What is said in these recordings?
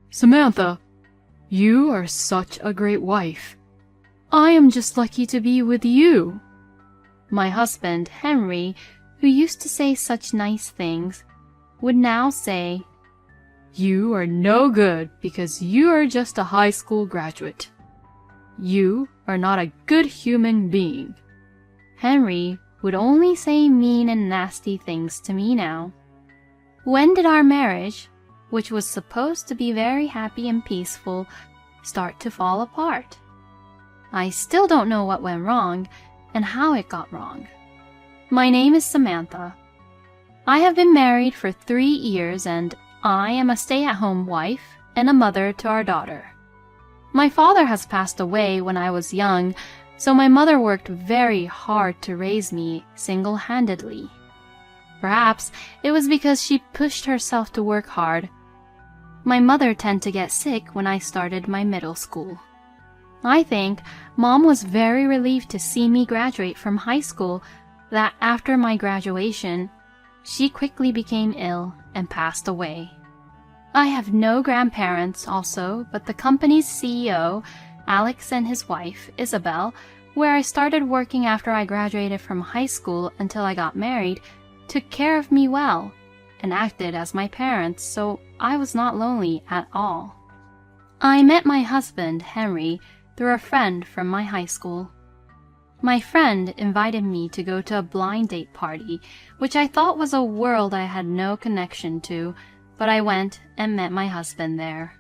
Samantha, you are such a great wife. I am just lucky to be with you. My husband, Henry, who used to say such nice things, would now say, You are no good because you are just a high school graduate. You are not a good human being. Henry would only say mean and nasty things to me now. When did our marriage, which was supposed to be very happy and peaceful, start to fall apart? I still don't know what went wrong and how it got wrong. My name is Samantha. I have been married for 3 years and I am a stay-at-home wife and a mother to our daughter. My father has passed away when I was young, so my mother worked very hard to raise me single-handedly. Perhaps it was because she pushed herself to work hard. My mother tended to get sick when I started my middle school. I think Mom was very relieved to see me graduate from high school, that after my graduation, she quickly became ill and passed away. I have no grandparents also, but the company's CEO, Alex, and his wife, Isabel, where I started working after I graduated from high school until I got married, took care of me well and acted as my parents, so I was not lonely at all. I met my husband, Henry, through a friend from my high school. My friend invited me to go to a blind date party, which I thought was a world I had no connection to, but I went and met my husband there.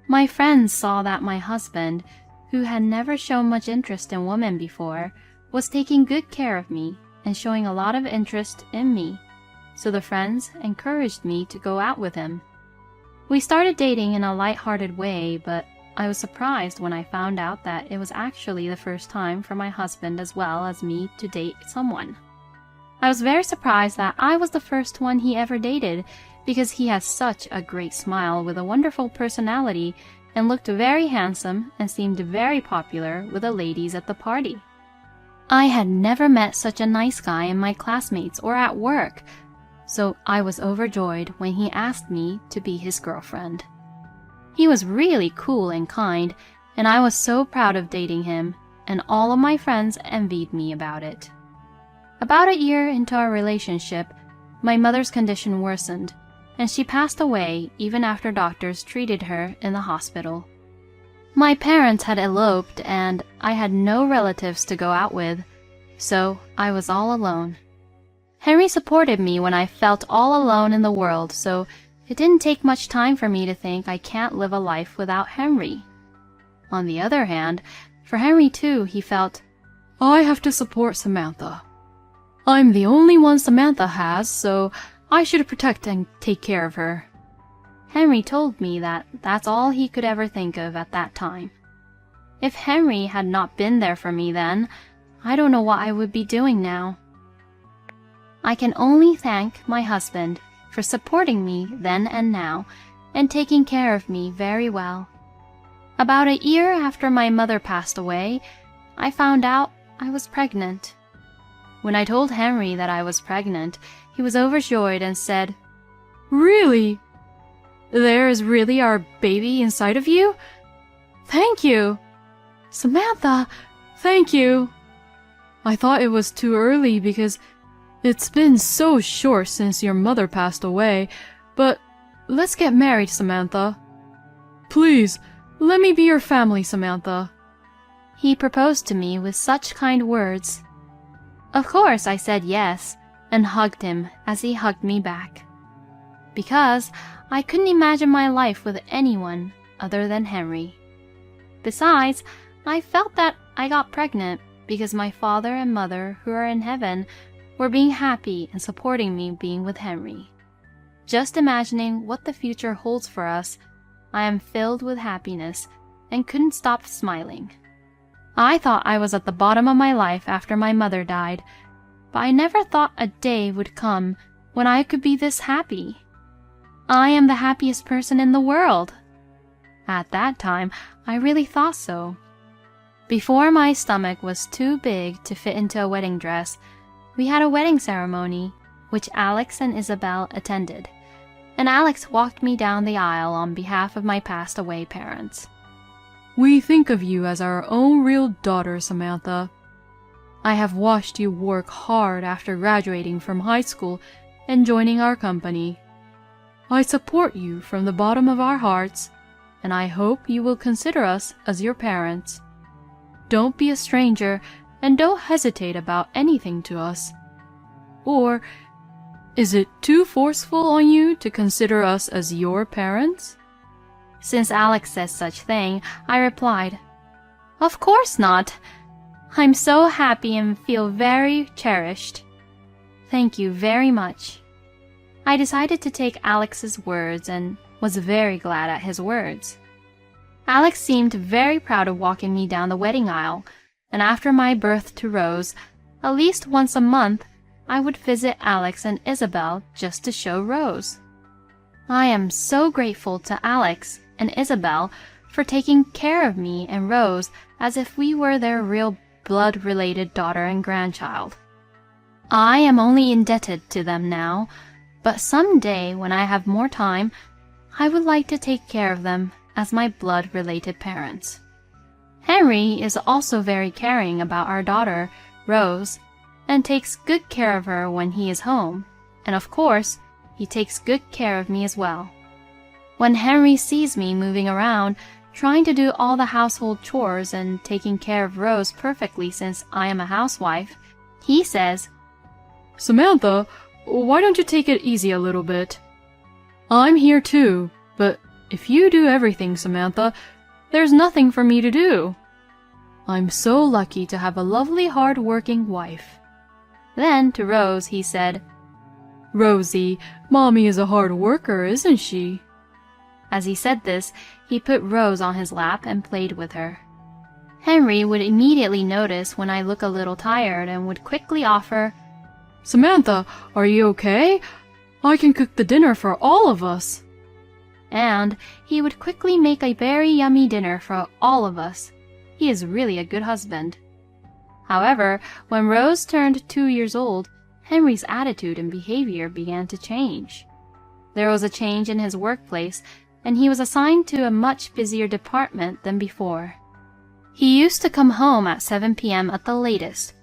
My friends saw that my husband, who had never shown much interest in women before, was taking good care of me and showing a lot of interest in me, so the friends encouraged me to go out with him. We started dating in a light-hearted way, but I was surprised when I found out that it was actually the first time for my husband as well as me to date someone. I was very surprised that I was the first one he ever dated, because he has such a great smile with a wonderful personality and looked very handsome and seemed very popular with the ladies at the party. I had never met such a nice guy in my classmates or at work, so I was overjoyed when he asked me to be his girlfriend. He was really cool and kind, and I was so proud of dating him, and all of my friends envied me about it. About a year into our relationship, my mother's condition worsened, and she passed away even after doctors treated her in the hospital. My parents had eloped, and I had no relatives to go out with, so I was all alone. Henry supported me when I felt all alone in the world, so it didn't take much time for me to think I can't live a life without Henry. On the other hand, for Henry too, he felt, I have to support Samantha. I'm the only one Samantha has, so I should protect and take care of her. Henry told me that that's all he could ever think of at that time. If Henry had not been there for me then, I don't know what I would be doing now. I can only thank my husband for supporting me then and now, and taking care of me very well. About a year after my mother passed away, I found out I was pregnant. When I told Henry that I was pregnant, he was overjoyed and said, Really? There is really our baby inside of you? Thank you! Samantha, thank you! I thought it was too early because it's been so short since your mother passed away, but let's get married, Samantha. Please, let me be your family, Samantha. He proposed to me with such kind words. Of course, I said yes, and hugged him as he hugged me back. Because I couldn't imagine my life with anyone other than Henry. Besides, I felt that I got pregnant because my father and mother, who are in heaven, were being happy and supporting me being with Henry. Just imagining what the future holds for us, I am filled with happiness and couldn't stop smiling. I thought I was at the bottom of my life after my mother died, but I never thought a day would come when I could be this happy. I am the happiest person in the world. At that time, I really thought so. Before my stomach was too big to fit into a wedding dress, we had a wedding ceremony, which Alex and Isabel attended. and Alex walked me down the aisle on behalf of my passed-away parents. We think of you as our own real daughter, Samantha. I have watched you work hard after graduating from high school and joining our company. I support you from the bottom of our hearts, and I hope you will consider us as your parents. Don't be a stranger, and don't hesitate about anything to us. Or, is it too forceful on you to consider us as your parents? Since Alex says such thing, I replied, "Of course not. I'm so happy and feel very cherished. Thank you very much." I decided to take Alex's words and was very glad at his words. Alex seemed very proud of walking me down the wedding aisle, and after my birth to Rose, at least once a month, I would visit Alex and Isabel just to show Rose. I am so grateful to Alex and Isabel for taking care of me and Rose as if we were their real blood-related daughter and grandchild. I am only indebted to them now, but someday when I have more time, I would like to take care of them as my blood-related parents. Henry is also very caring about our daughter, Rose, and takes good care of her when he is home, and of course, he takes good care of me as well. When Henry sees me moving around, trying to do all the household chores and taking care of Rose perfectly since I am a housewife, he says, Samantha, why don't you take it easy a little bit? I'm here too, but if you do everything, Samantha, there's nothing for me to do. I'm so lucky to have a lovely hard-working wife. Then to Rose he said, Rosie, Mommy is a hard worker, isn't she? As he said this, he put Rose on his lap and played with her. Henry would immediately notice when I look a little tired and would quickly offer, Samantha, are you okay? I can cook the dinner for all of us. And he would quickly make a very yummy dinner for all of us. He is really a good husband. However, when Rose turned 2 years old, Henry's attitude and behavior began to change. There was a change in his workplace, and he was assigned to a much busier department than before. He used to come home at 7 p.m. at the latest.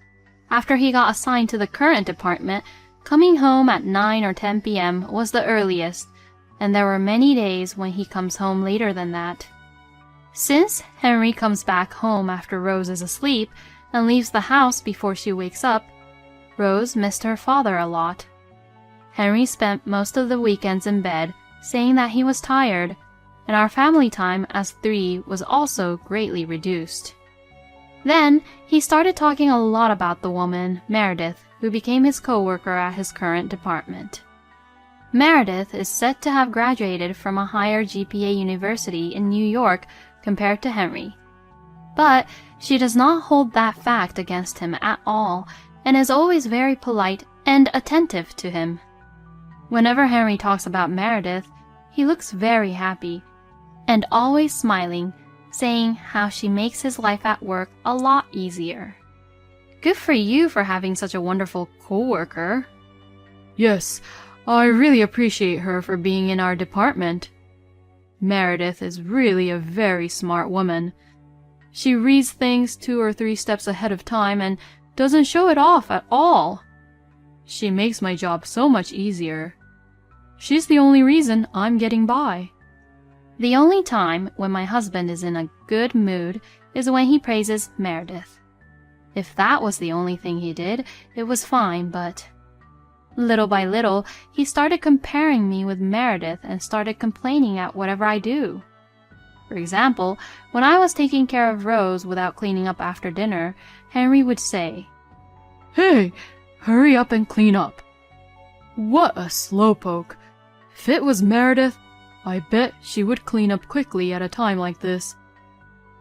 After he got assigned to the current department, coming home at 9 or 10 p.m. was the earliest, and there were many days when he comes home later than that. Since Henry comes back home after Rose is asleep and leaves the house before she wakes up, Rose missed her father a lot. Henry spent most of the weekends in bed, saying that he was tired, and our family time as 3 was also greatly reduced. Then he started talking a lot about the woman, Meredith, who became his co-worker at his current department. Meredith is said to have graduated from a higher GPA university in New York compared to Henry. But she does not hold that fact against him at all, and is always very polite and attentive to him. Whenever Henry talks about Meredith, he looks very happy, and always smiling, saying how she makes his life at work a lot easier. Good for you for having such a wonderful co-worker. Yes, I really appreciate her for being in our department. Meredith is really a very smart woman. She reads things 2 or 3 steps ahead of time and doesn't show it off at all. She makes my job so much easier. She's the only reason I'm getting by. The only time when my husband is in a good mood is when he praises Meredith. If that was the only thing he did, it was fine, but little by little, he started comparing me with Meredith and started complaining at whatever I do. For example, when I was taking care of Rose without cleaning up after dinner, Henry would say, Hey, hurry up and clean up. What a slowpoke. If it was Meredith, I bet she would clean up quickly at a time like this.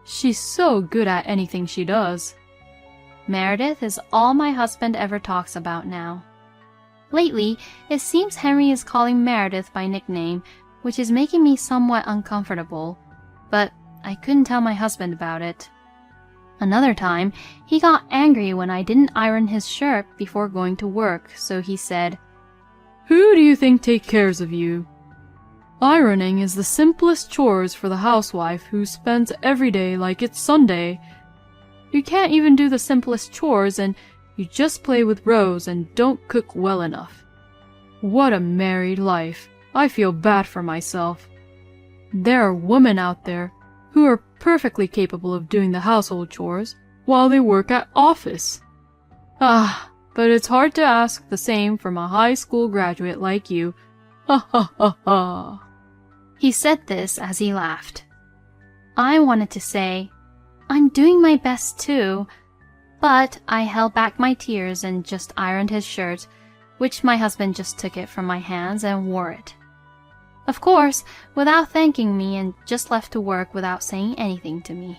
She's so good at anything she does. Meredith is all my husband ever talks about now. Lately, it seems Henry is calling Meredith by nickname, which is making me somewhat uncomfortable, but I couldn't tell my husband about it. Another time, he got angry when I didn't iron his shirt before going to work, so he said, Who do you think takes care of you? Ironing is the simplest chores for the housewife who spends every day like it's Sunday. You can't even do the simplest chores and you just play with Rose and don't cook well enough. What a married life. I feel bad for myself. There are women out there who are perfectly capable of doing the household chores while they work at office. But it's hard to ask the same from a high school graduate like you. Ha ha ha ha. He said this as he laughed. I wanted to say, I'm doing my best too, but I held back my tears and just ironed his shirt, which my husband just took it from my hands and wore it. Of course, without thanking me, and just left to work without saying anything to me.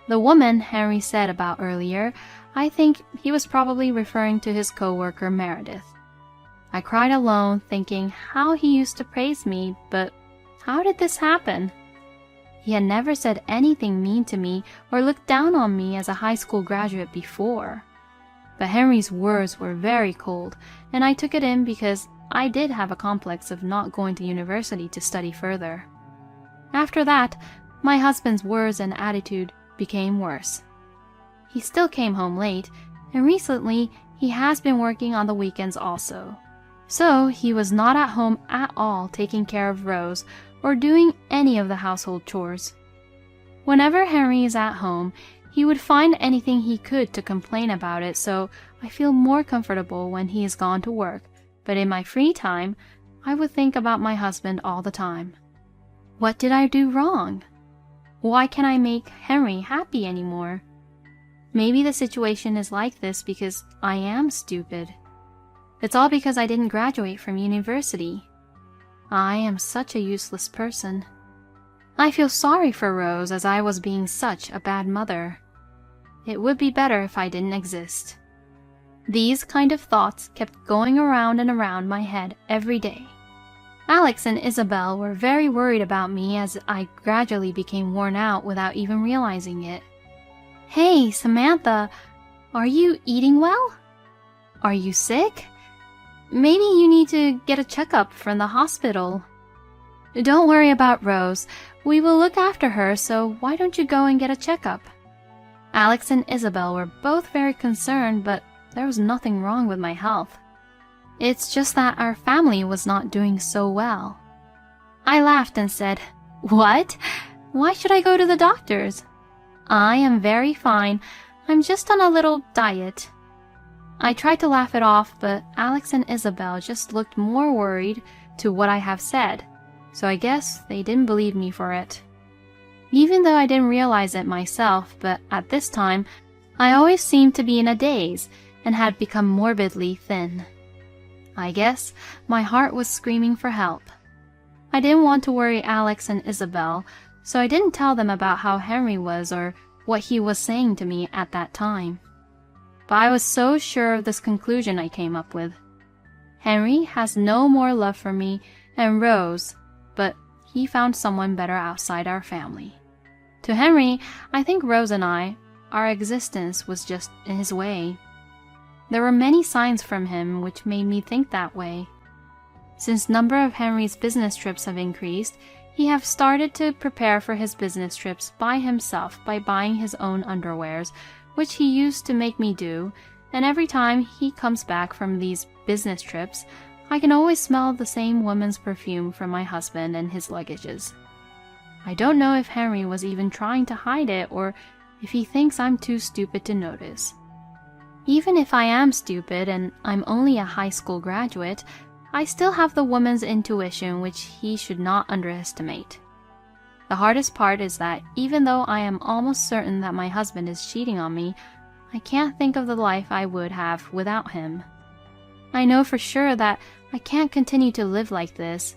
The woman Henry said about earlier, I think he was probably referring to his coworker Meredith. I cried alone, thinking how he used to praise me, but how did this happen? He had never said anything mean to me or looked down on me as a high school graduate before. But Henry's words were very cold, and I took it in because I did have a complex of not going to university to study further. After that, my husband's words and attitude became worse. He still came home late, and recently he has been working on the weekends also. So he was not at home at all taking care of Rose or doing any of the household chores. Whenever Henry is at home, he would find anything he could to complain about it, so I feel more comfortable when he is gone to work, but in my free time, I would think about my husband all the time. What did I do wrong? Why can't I make Henry happy anymore? Maybe the situation is like this because I am stupid. It's all because I didn't graduate from university. I am such a useless person. I feel sorry for Rose as I was being such a bad mother. It would be better if I didn't exist. These kind of thoughts kept going around and around my head every day. Alex and Isabel were very worried about me as I gradually became worn out without even realizing it. Hey, Samantha, are you eating well? Are you sick? Maybe you need to get a checkup from the hospital. Don't worry about Rose. We will look after her, so why don't you go and get a checkup? Alex and Isabel were both very concerned, but there was nothing wrong with my health. It's just that our family was not doing so well. I laughed and said, What? Why should I go to the doctors? I am very fine. I'm just on a little diet. I tried to laugh it off, but Alex and Isabel just looked more worried to what I have said, so I guess they didn't believe me for it. Even though I didn't realize it myself, but at this time, I always seemed to be in a daze and had become morbidly thin. I guess my heart was screaming for help. I didn't want to worry Alex and Isabel, so I didn't tell them about how Henry was or what he was saying to me at that time. But I was so sure of this conclusion I came up with. Henry has no more love for me and Rose, but he found someone better outside our family. To Henry, I think Rose and our existence was just in his way. There were many signs from him which made me think that way. Since number of Henry's business trips have increased, he have started to prepare for his business trips by himself by buying his own underwears, which he used to make me do, and every time he comes back from these business trips, I can always smell the same woman's perfume from my husband and his luggages. I don't know if Henry was even trying to hide it or if he thinks I'm too stupid to notice. Even if I am stupid and I'm only a high school graduate, I still have the woman's intuition which he should not underestimate. The hardest part is that even though I am almost certain that my husband is cheating on me, I can't think of the life I would have without him. I know for sure that I can't continue to live like this,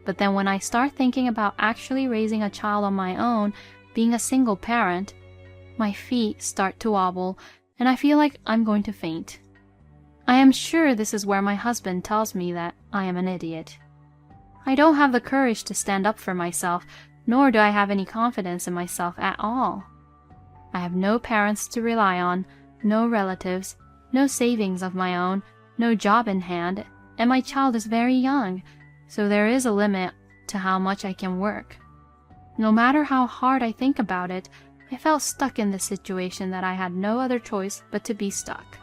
but then when I start thinking about actually raising a child on my own, being a single parent, my feet start to wobble and I feel like I'm going to faint. I am sure this is where my husband tells me that I am an idiot. I don't have the courage to stand up for myself, nor do I have any confidence in myself at all. I have no parents to rely on, no relatives, no savings of my own, no job in hand, and my child is very young, so there is a limit to how much I can work. No matter how hard I think about it, I felt stuck in this situation that I had no other choice but to be stuck.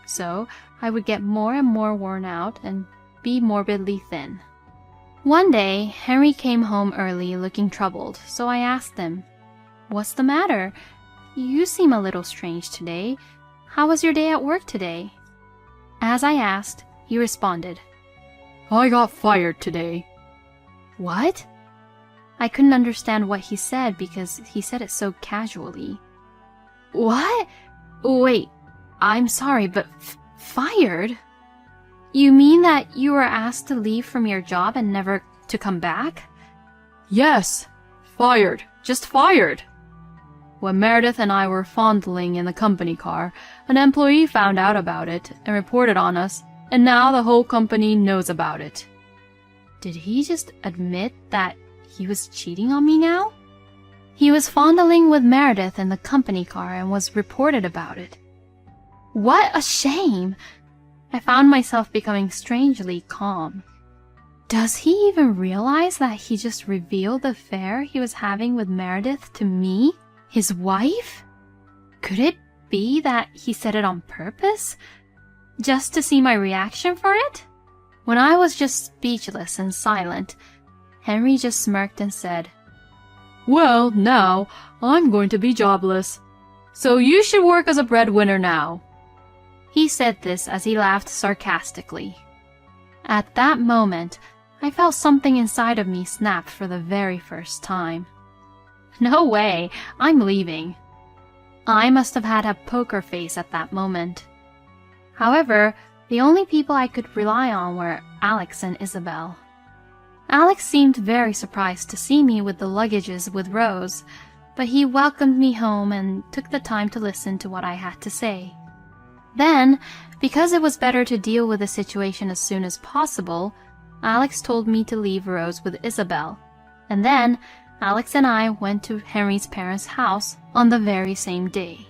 So I would get more and more worn out and be morbidly thin. One day, Henry came home early looking troubled, so I asked him, "What's the matter? You seem a little strange today. How was your day at work today?" As I asked, he responded, I got fired today. "What?" I couldn't understand what he said because he said it so casually. "What? Wait, I'm sorry, but fired? You mean that you were asked to leave from your job and never to come back?" Yes, fired. Just fired. When Meredith and I were fondling in the company car, an employee found out about it and reported on us, and now the whole company knows about it. Did he just admit that he was cheating on me now? He was fondling with Meredith in the company car and was reported about it. What a shame! I found myself becoming strangely calm. Does he even realize that he just revealed the affair he was having with Meredith to me, his wife? Could it be that he said it on purpose? Just to see my reaction for it? When I was just speechless and silent, Henry just smirked and said, Well, now I'm going to be jobless. So you should work as a breadwinner now. He said this as he laughed sarcastically. At that moment, I felt something inside of me snap for the very first time. No way, I'm leaving. I must have had a poker face at that moment. However, the only people I could rely on were Alex and Isabel. Alex seemed very surprised to see me with the luggages with Rose, but he welcomed me home and took the time to listen to what I had to say. Then, because it was better to deal with the situation as soon as possible, Alex told me to leave Rose with Isabel, and then Alex and I went to Henry's parents' house on the very same day.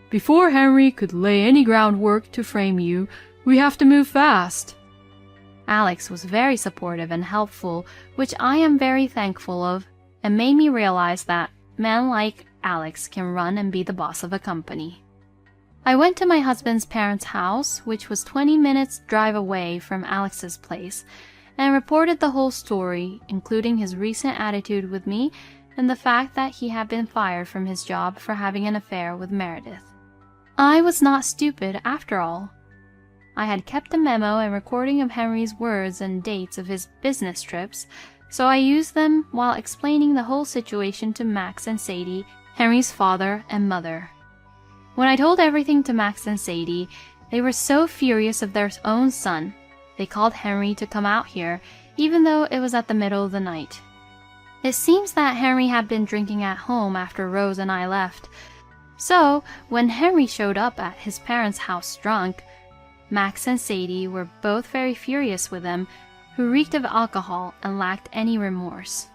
Before Henry could lay any groundwork to frame you, we have to move fast. Alex was very supportive and helpful, which I am very thankful of, and made me realize that men like Alex can run and be the boss of a company. I went to my husband's parents' house, which was 20 minutes drive away from Alex's place, and reported the whole story, including his recent attitude with me and the fact that he had been fired from his job for having an affair with Meredith. I was not stupid after all. I had kept a memo and recording of Henry's words and dates of his business trips, so I used them while explaining the whole situation to Max and Sadie, Henry's father and mother. When I told everything to Max and Sadie, they were so furious of their own son, they called Henry to come out here, even though it was at the middle of the night. It seems that Henry had been drinking at home after Rose and I left, so when Henry showed up at his parents' house drunk, Max and Sadie were both very furious with him, who reeked of alcohol and lacked any remorse.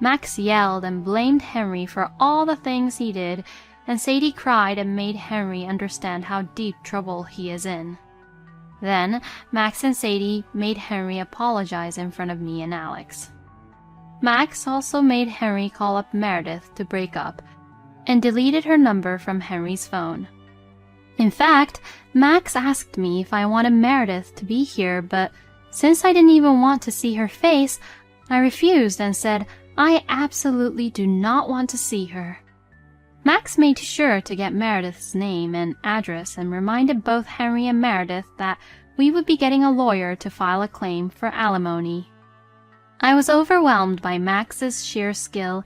Max yelled and blamed Henry for all the things he did, and Sadie cried and made Henry understand how deep trouble he is in. Then, Max and Sadie made Henry apologize in front of me and Alex. Max also made Henry call up Meredith to break up, and deleted her number from Henry's phone. In fact, Max asked me if I wanted Meredith to be here, but since I didn't even want to see her face, I refused and said I absolutely do not want to see her. Max made sure to get Meredith's name and address and reminded both Henry and Meredith that we would be getting a lawyer to file a claim for alimony. I was overwhelmed by Max's sheer skill,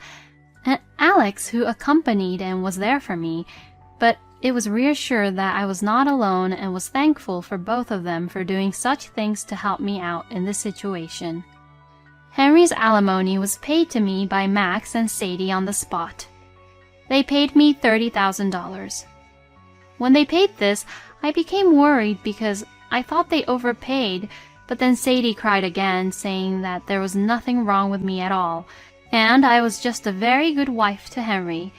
and Alex, who accompanied and was there for me, but it was reassured that I was not alone and was thankful for both of them for doing such things to help me out in this situation. Henry's alimony was paid to me by Max and Sadie on the spot. They paid me $30,000. When they paid this, I became worried because I thought they overpaid, but then Sadie cried again, saying that there was nothing wrong with me at all, and I was just a very good wife to Henry,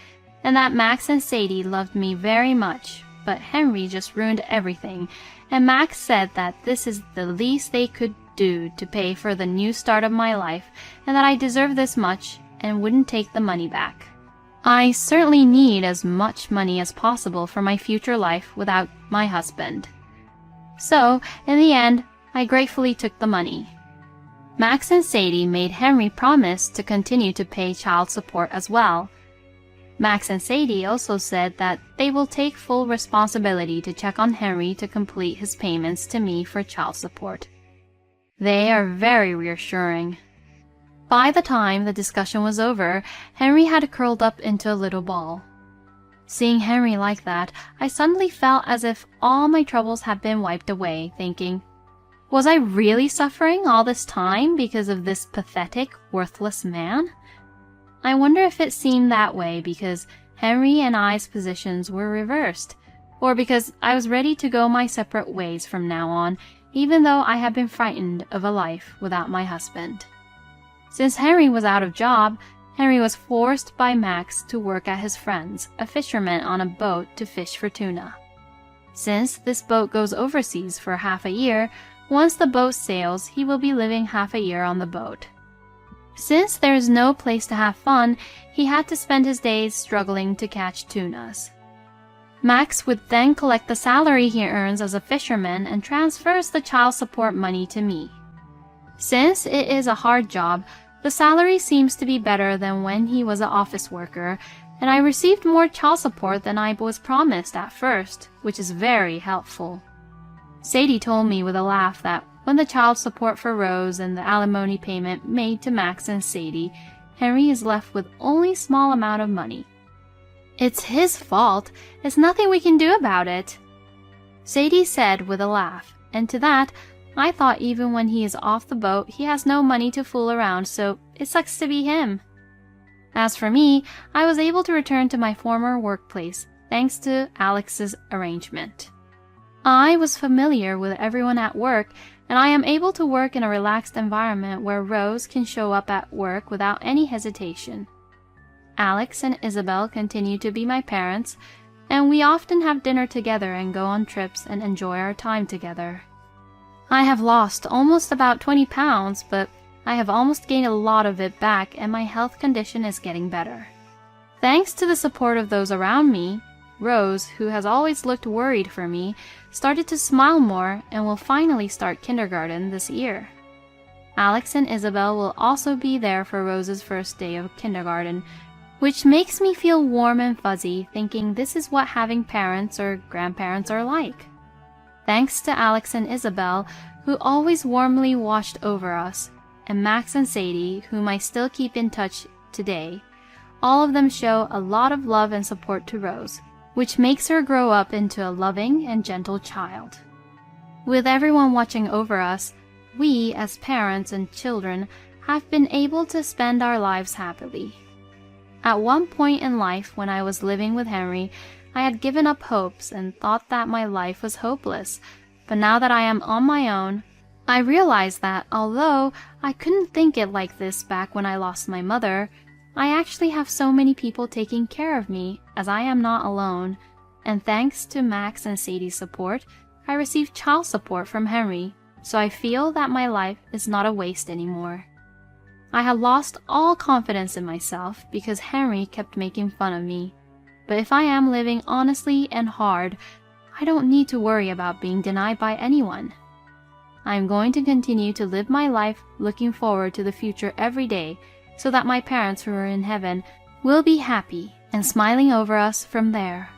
and that Max and Sadie loved me very much, but Henry just ruined everything, and Max said that this is the least they could do to pay for the new start of my life, and that I deserve this much and wouldn't take the money back. I certainly need as much money as possible for my future life without my husband. So, in the end, I gratefully took the money. Max and Sadie made Henry promise to continue to pay child support as well. Max and Sadie also said that they will take full responsibility to check on Henry to complete his payments to me for child support. They are very reassuring. By the time the discussion was over, Henry had curled up into a little ball. Seeing Henry like that, I suddenly felt as if all my troubles had been wiped away, thinking, was I really suffering all this time because of this pathetic, worthless man? I wonder if it seemed that way because Henry and I's positions were reversed, or because I was ready to go my separate ways from now on, even though I had been frightened of a life without my husband. Since Henry was out of job, Henry was forced by Max to work at his friend's, a fisherman on a boat to fish for tuna. Since this boat goes overseas for half a year, once the boat sails, he will be living half a year on the boat. Since there is no place to have fun, he had to spend his days struggling to catch tunas. Max would then collect the salary he earns as a fisherman and transfers the child support money to me. Since it is a hard job, the salary seems to be better than when he was an office worker, and I received more child support than I was promised at first, which is very helpful. Sadie told me with a laugh that when the child support for Rose and the alimony payment made to Max and Sadie, Henry is left with only a small amount of money. It's his fault. There's nothing we can do about it, Sadie said with a laugh, and to that, I thought even when he is off the boat, he has no money to fool around, so it sucks to be him. As for me, I was able to return to my former workplace, thanks to Alex's arrangement. I was familiar with everyone at work, and I am able to work in a relaxed environment where Rose can show up at work without any hesitation. Alex and Isabel continue to be my parents, and we often have dinner together and go on trips and enjoy our time together. I have lost almost about 20 pounds, but I have almost gained a lot of it back and my health condition is getting better. Thanks to the support of those around me, Rose, who has always looked worried for me, started to smile more and will finally start kindergarten this year. Alex and Isabel will also be there for Rose's first day of kindergarten, which makes me feel warm and fuzzy, thinking this is what having parents or grandparents are like. Thanks to Alex and Isabel, who always warmly watched over us, and Max and Sadie, whom I still keep in touch today, all of them show a lot of love and support to Rose, which makes her grow up into a loving and gentle child. With everyone watching over us, we, as parents and children, have been able to spend our lives happily. At one point in life when I was living with Henry, I had given up hopes and thought that my life was hopeless, but now that I am on my own, I realize that although I couldn't think it like this back when I lost my mother, I actually have so many people taking care of me as I am not alone, and thanks to Max and Sadie's support, I received child support from Henry, so I feel that my life is not a waste anymore. I had lost all confidence in myself because Henry kept making fun of me, but if I am living honestly and hard, I don't need to worry about being denied by anyone. I am going to continue to live my life looking forward to the future every day so that my parents who are in heaven will be happy and smiling over us from there.